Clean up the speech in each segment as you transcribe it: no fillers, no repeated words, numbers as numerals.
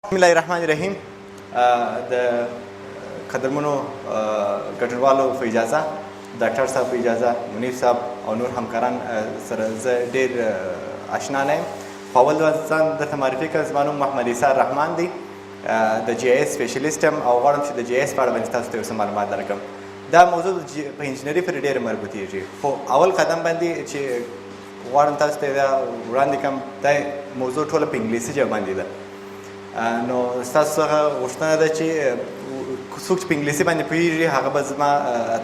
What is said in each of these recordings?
بسم الله الرحمن الرحیم. د قدرمنو ګډونوالو په اجازه، ډاکټر صاحب په اجازه، منیر صاحب او نور همکاران سره زه ډېر آشنا نه یم. په اول ځان درته معرفي کړم، زما نوم محمد عیسی رحمان دی. د جی آی ایس سپیشلیسټ یم او غواړم چې د جی آی ایس په اړه باندې تاسو ته یو څه معلومات درکړم. دا موضوع په انجینري پورې ډېره مربوطېږي، خو اول قدم باندې چې غواړم تاسو ته دا وړاندې کړم، دا موضوع ټوله په انګلیسي ژبه باندې ده. نو ستاسو څخه غوښتنه ده چې څوک چې په انګلیسي باندې پوهېږي هغه به زما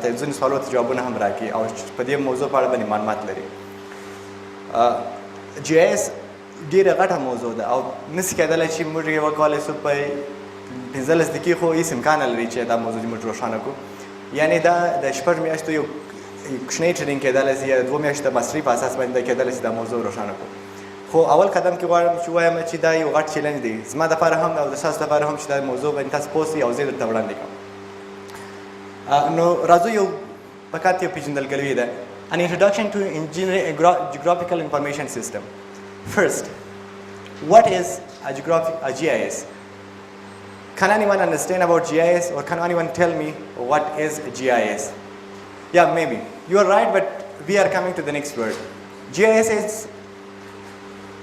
ته ځینې سوالو ته جوابونه هم راکړي او په دې موضوع په اړه باندې معلومات لري. جی آی ایس ډېره غټه موضوع ده او نسي کېدلی چې موږ یې وکولی شو په 15 دقیقې خو هېڅ امکان نه لري چې دا موضوع موږ روښانه کړو. یعنې دا د 6 میاشتو یو کوچنی ټرینینګ کېدلی شي یا 2 میاشتو ماسټري په اساس باندې کېدلی شي دا موضوع روښانه کړو. خو اول قدم کې غواړم چې ووایم چې دا یو غټ چیلنج دی زما دپاره هم او د ستاسو دپاره هم چې دا موضوع باندې تاسو پوه سئ او زه یې درته وړاندې کړم. نو راځو یو فقط یو پېژندګلوي ده. An introduction to engineering geographical information system. First, what is a GIS? Can anyone understand about GIS or can anyone tell me what is GIS? Yeah, maybe. You are right, but we are coming to the next word. GIS is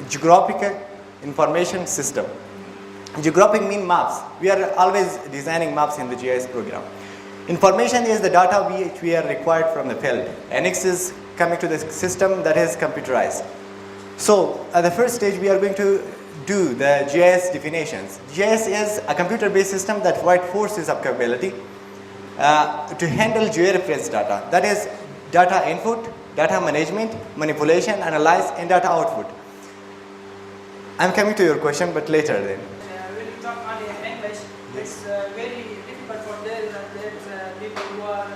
Geographical Information System. Geographic means maps. We are always designing maps in the GIS program. Information is the data which we are required from the field. And next is coming to the system that is computerized. So at the first stage we are going to do the GIS definitions. GIS is a computer-based system that provides 4 sets of capability to handle georeference data. That is data input, data management, manipulation, analyze, and data output. I'm coming to your question, but later then. When you talk only in English, it's very difficult for people who are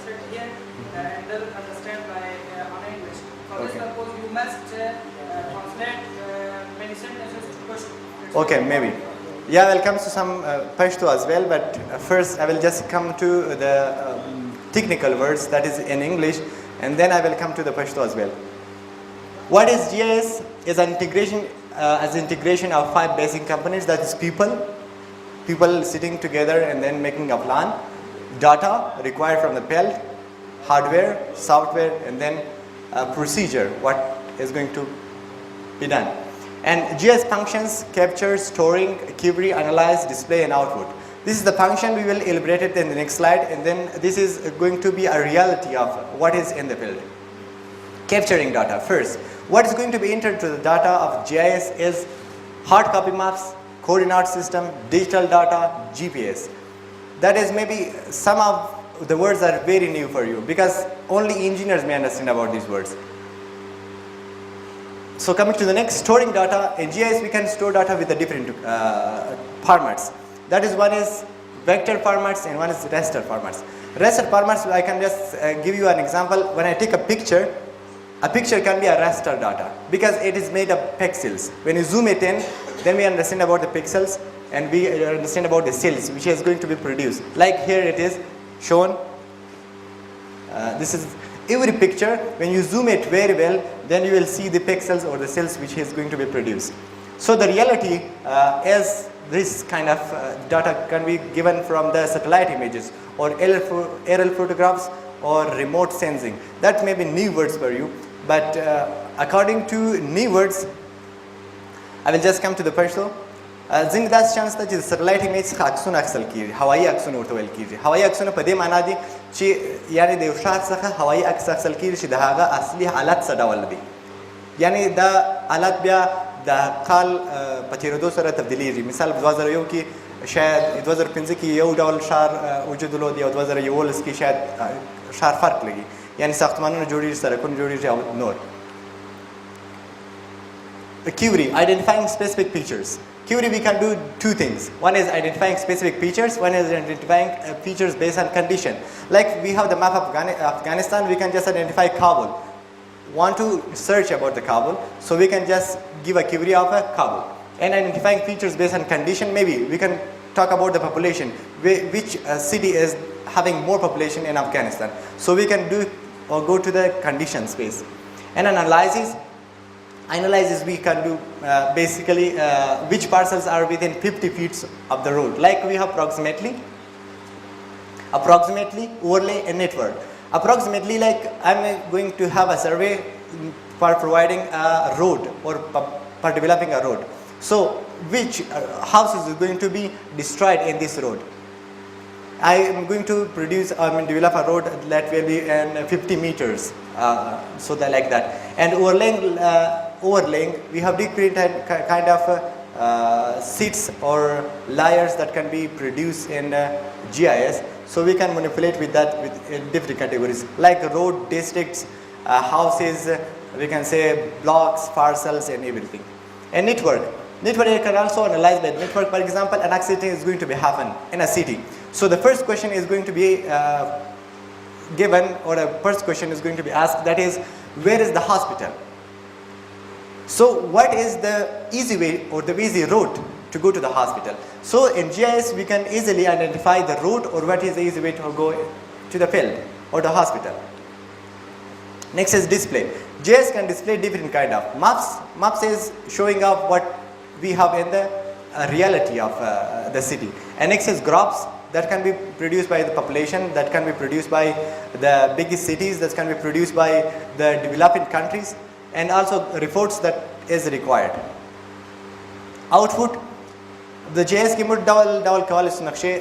sit here and doesn't understand on English. For this purpose, you must translate many sentences to questions. Okay, maybe. Yeah, I will come to some Pashto as well, but first I will just come to the technical words that is in English, and then I will come to the Pashto as well. What is GIS? Is an integration of 5 basic components, that is people sitting together and then making a plan, data required from the field, hardware, software, and then a procedure, what is going to be done. And GIS functions capture, storing, query, analyze, display, and output. This is the function. We will elaborate it in the next slide, and then this is going to be a reality of what is in the field. Capturing data first. What is going to be entered to the data of GIS is hard copy maps, coordinate system, digital data, GPS. That is maybe some of the words are very new for you because only engineers may understand about these words. So coming to the next, storing data. In GIS we can store data with the different formats. That is, one is vector formats and one is raster formats. Raster formats, I can just give you an example. When I take a picture can be a raster data because it is made of pixels. When you zoom it in, then we understand about the pixels and we understand about the cells which is going to be produced. Like here it is shown. This is every picture. When you zoom it very well, then you will see the pixels or the cells which is going to be produced. So the reality is this kind of data can be given from the satellite images or aerial photographs or remote sensing. That may be new words for you, but according to new words, I will just come to the Pashto. ځینې داسې چانس ده چې د سټلایټ ایمیج څخه عکسونه اخیستل کېږي، هوایي عکسونه ورته ویل کېږي. هوایي عکسونه په دې معنا دي چې یعنې د یو شات څخه هوایي عکس اخیستل کېږي چې د هغه اصلي حالت څه ډول دی. یعنې دا حالت بیا د کال په تېرېدو سره تبدیلېږي. مثال په 2001 کې شاید 2005 کې یو ډول ښار وجود درلود او 2011 کې شاید ښار فرق لګي، یعنې ساختمانونه جوړېږي، سړکونه جوړېږي او نور. Query, identifying specific features. Query we can do 2 things. One is identifying specific features, one is identifying features based on condition. Like we have the map of Afghanistan, we can just identify Kabul. Want to search about the Kabul, so we can just give a query of a Kabul. And identifying features based on condition, maybe we can talk about the population, which city is having more population in Afghanistan. So we can do or go to the condition space. And analysis, analysis we can do basically which parcels are within 50 feet of the road. Like we have approximately, overlay, and network. Approximately, like I'm going to have a survey for providing a road or for developing a road. So which houses is going to be destroyed in this road? I am going to develop a road that will be in 50 meters, so that like that. And overlaying, we have different kind of seats or layers that can be produced in GIS. So we can manipulate with that with different categories like road, districts, houses, we can say blocks, parcels, and everything. And network you can also analyze by network. For example, an accident is going to be happen in a city. So the first question is going to be given, or the first question is going to be asked, that is, where is the hospital? So what is the easy way or the easy route to go to the hospital? So in GIS we can easily identify the route or what is the easy way to go to the field or the hospital. Next is display. GIS can display different kind of maps. Maps is showing up what we have in the reality of the city. And next is graphs that can be produced by the population, that can be produced by the biggest cities, that can be produced by the developing countries, and also reports that is required. Output, the GIS की मुड़ डावल कवाले सुनक्षे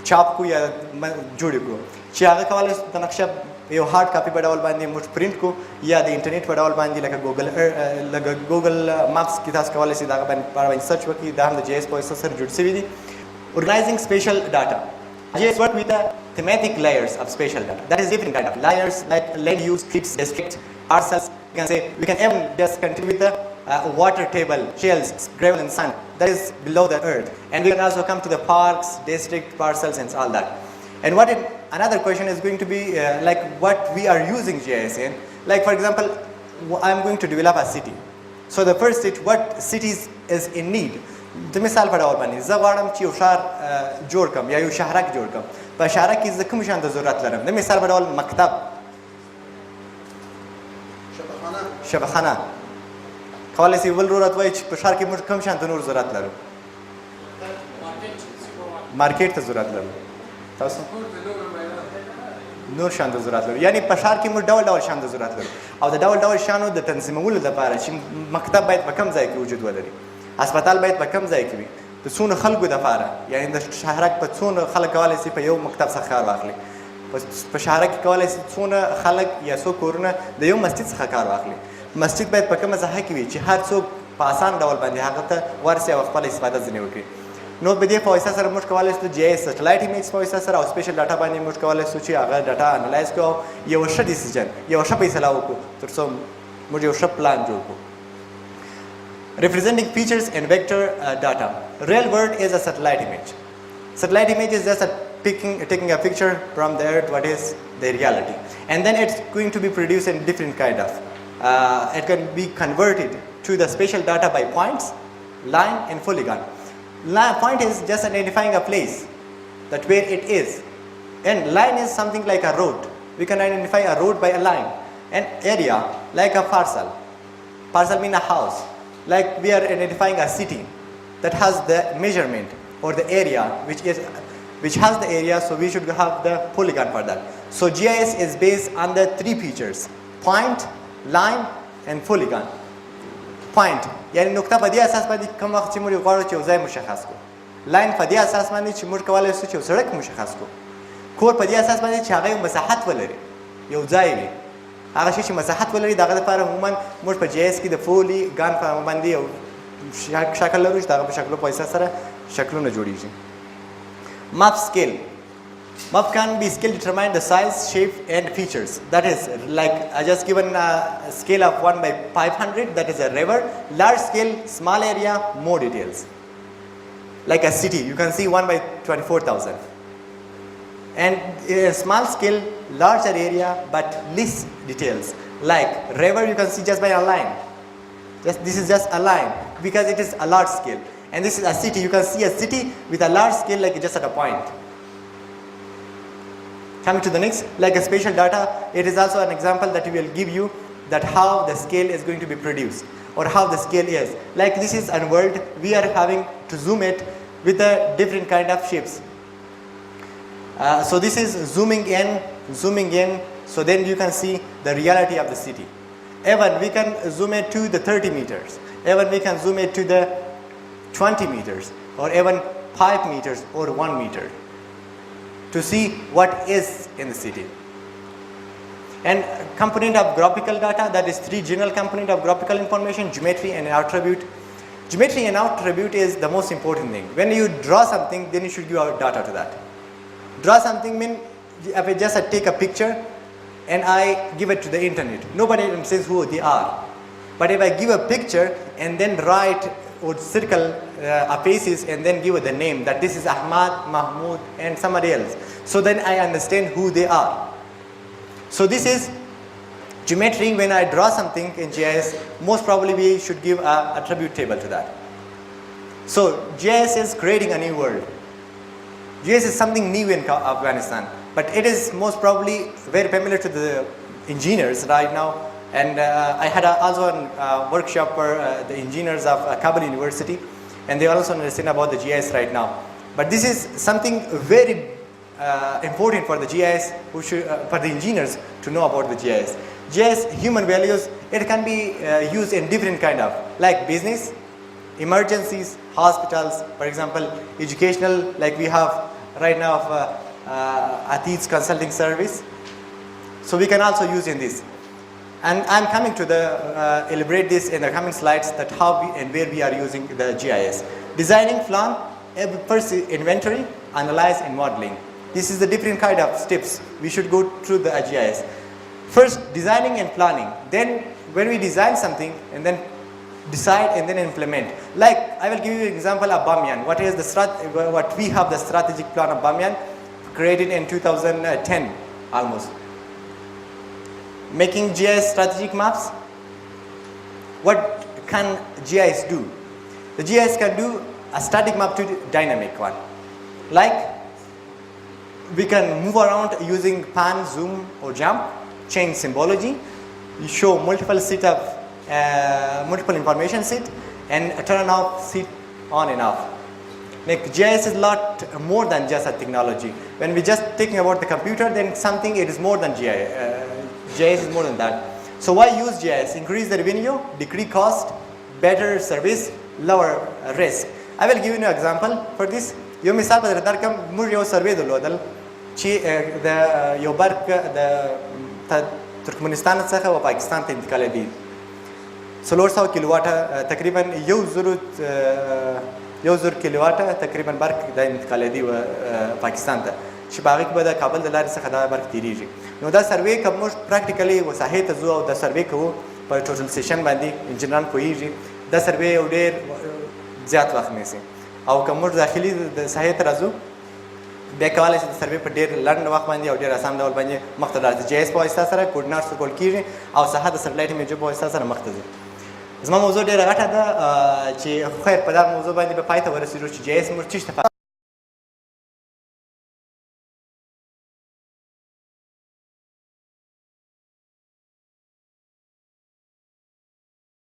छाप को या जोड़ी को चियागा कवाले सुनक्षा यो hard copy बडावल बांधी मुझ print को या द इंटरनेट बडावल बांधी लगा गूगल मैप्स की तास कवाले से दागा बांधी सर्च वकी दाम द GIS पोइस सर जुड़ से भी दी. Organizing spatial data. GIS work with the thematic layers of spatial data. That is different kind of layers like land use, streets, district, parcels. We can say we can even just continue with the water table, shales, gravel, and sand. That is below the earth. And we can also come to the parks, district, parcels, and all that. And another question is going to be like what we are using GIS in. Like for example, I'm going to develop a city. So the first stage, what cities is in need? د مثال په ډول باندې زه غواړم چې یو ښار جوړ کړم یا یو شهرک جوړ کړم. په شهرک کې زه کوم شیان ته ضرورت لرم؟ د مثال په ډول مکتب، شبخانه. کولی شي بل ضرورت وایي چې په ښار کې موږ کوم شیان ته نور ضرورت لرو؟ مارکیټ ته ضرورت لرو. تاسو نور شیان ته ضرورت لرو. یعنی په ښار کې موږ ډول ډول شیان ته ضرورت لرو او د ډول ډول شیانو د تنظیمولو لپاره چې مکتب باید په کوم ځای کې وجود ولري، هسپتال باید په کوم ځای کې وي، د څونو خلکو دپاره، یعنی د شهرک په څونو خلک کولی شي په یو مکتب څخه کار واخلي، په شهرک کې کولی شي څونه خلک یا څو کورونه د یو مسجد څخه کار واخلي. مسجد باید په کومه ځای کې وي چې هر څوک په اسان ډول باندې هغه ته ورسي او خپله استفاده ځینې وکړي. نو په دې په واسطه سره موږ کولی شو GIS سټلایټ ایمیج په واسطه سره او سپیشل ډاټا باندې موږ کولی شو چې هغه ډاټا انالایز کړو او یو ښه ډیسیژن، یو ښه فیصله وکړو تر څو موږ یو ښه پلان جوړ کړو. Representing features and vector data. Real world is a satellite image. Satellite image is just taking a picture from the earth, what is the reality. And then it's going to be produced in different kind of. It can be converted to the spatial data by points, line, and polygon. Point is just identifying a place, that where it is. And line is something like a road. We can identify a road by a line. And area, like a parcel. Parcel means a house. Like we are identifying a city that has the measurement or the area which has the area, so we should have the polygon for that. So GIS is based on the three features: point, line, and polygon. Point یعنی نقطه په دې اساس باندې کوم وخت چې موږ غواړو چې یو ځای مشخص کړو. لاین په دې اساس باندې چې موږ کولی شو چې یو سړک مشخص کړو. کور په دې اساس باندې چې هغه یو مساحت ولري، یو ځای وي. هغه شی چې مساحت ولري دغه لپاره عموما موږ په GIS کې د پولیګان په باندې یو شکل لرو چې دغه په شکلو په واسطه سره شکلونه جوړیږي. Map scale. Map can be scale determine the size, shape, and features. That is like I just given a scale of 1/500. That is a river. Large scale, small area, more details. Like a city, you can see 1/24,000. And a small scale, larger area, but less details. Like river, you can see just by a line. This is just a line because it is a large scale. And this is a city. You can see a city with a large scale, like just at a point. Coming to the next, like a spatial data, it is also an example that we will give you that how the scale is going to be produced or how the scale is. Like this is a world, we are having to zoom it with a different kind of shapes. So this is zooming in, so then you can see the reality of the city. Even we can zoom it to the 30 meters, even we can zoom it to the 20 meters, or even 5 meters or 1 meter to see what is in the city. And component of graphical data, that is 3 general component of graphical information: geometry and attribute. Geometry and attribute is the most important thing. When you draw something, then you should give out data to that. Draw something means if I just take a picture and I give it to the internet, nobody even says who they are. But if I give a picture and then write or circle a faces and then give it the name that this is Ahmad, Mahmoud and somebody else, so then I understand who they are. So this is geometry. When I draw something in GIS, most probably we should give an attribute table to that. So GIS is creating a new world. GIS is something new in Afghanistan, but it is most probably very familiar to the engineers right now. And I had also a workshop for the engineers of Kabul University, and they also understand about the GIS right now. But this is something very important for the GIS, for the engineers to know about the GIS. GIS, human values, it can be used in different kind of, like business, emergencies, hospitals, for example, educational, like we have right now ACS consulting service. So we can also use in this. And I'm coming to elaborate this in the coming slides, that how and where we are using the GIS. Designing, plan, first inventory, analyze and modeling. This is the different kind of steps we should go through the GIS. First, designing and planning. Then when we design something and then decide and then implement. Like I will give you an example of Bamyan. What we have the strategic plan of Bamyan, created in 2010 almost. Making GIS strategic maps. What can GIS do? The GIS can do a static map to dynamic one. Like we can move around using pan, zoom or jump, change symbology, you show multiple set of multiple information set, and turn off set on and off. Like GIS is a lot more than just a technology. When we just thinking about the computer, then something it is more than GIS. GIS is more than that. So why use GIS? Increase the revenue, decrease cost, better service, lower risk. I will give you an example for this. یو مثال به درکم موږ یو سروې درلودل چې د یو برق د ترکمنستان څخه و پاکستان ته انتقالېدی 400 کیلو واټه تقریبا 1000 کیلو واټه تقریبا برق د انتقالېدی و پاکستان ته چې په هغې کې به د کابل د لارې څخه دا برق تېرېږي نو دا سروې که موږ پراکټیکلي ساحې ته ځو او دا سروې کوو په ټوټل سیشن باندې انجینران پوهېږي دا سروې یو ډېر زیات وخت نیسي او که موږ داخلي د ساحې ته راځو بیا کولی شي د سروې په ډېر لنډ وخت باندې او ډېر اسان ډول باندې مخته لاړ شي جی اس په واسطه سره کوډینات ورکول کېږي او ساحه د سټلایټ امیجو په واسطه سره مخته ځي زما موضوع ډېره غټه ده چې خیر په دغه موضوع باندې به پای ته ورسېږو چې جی اس موږ څه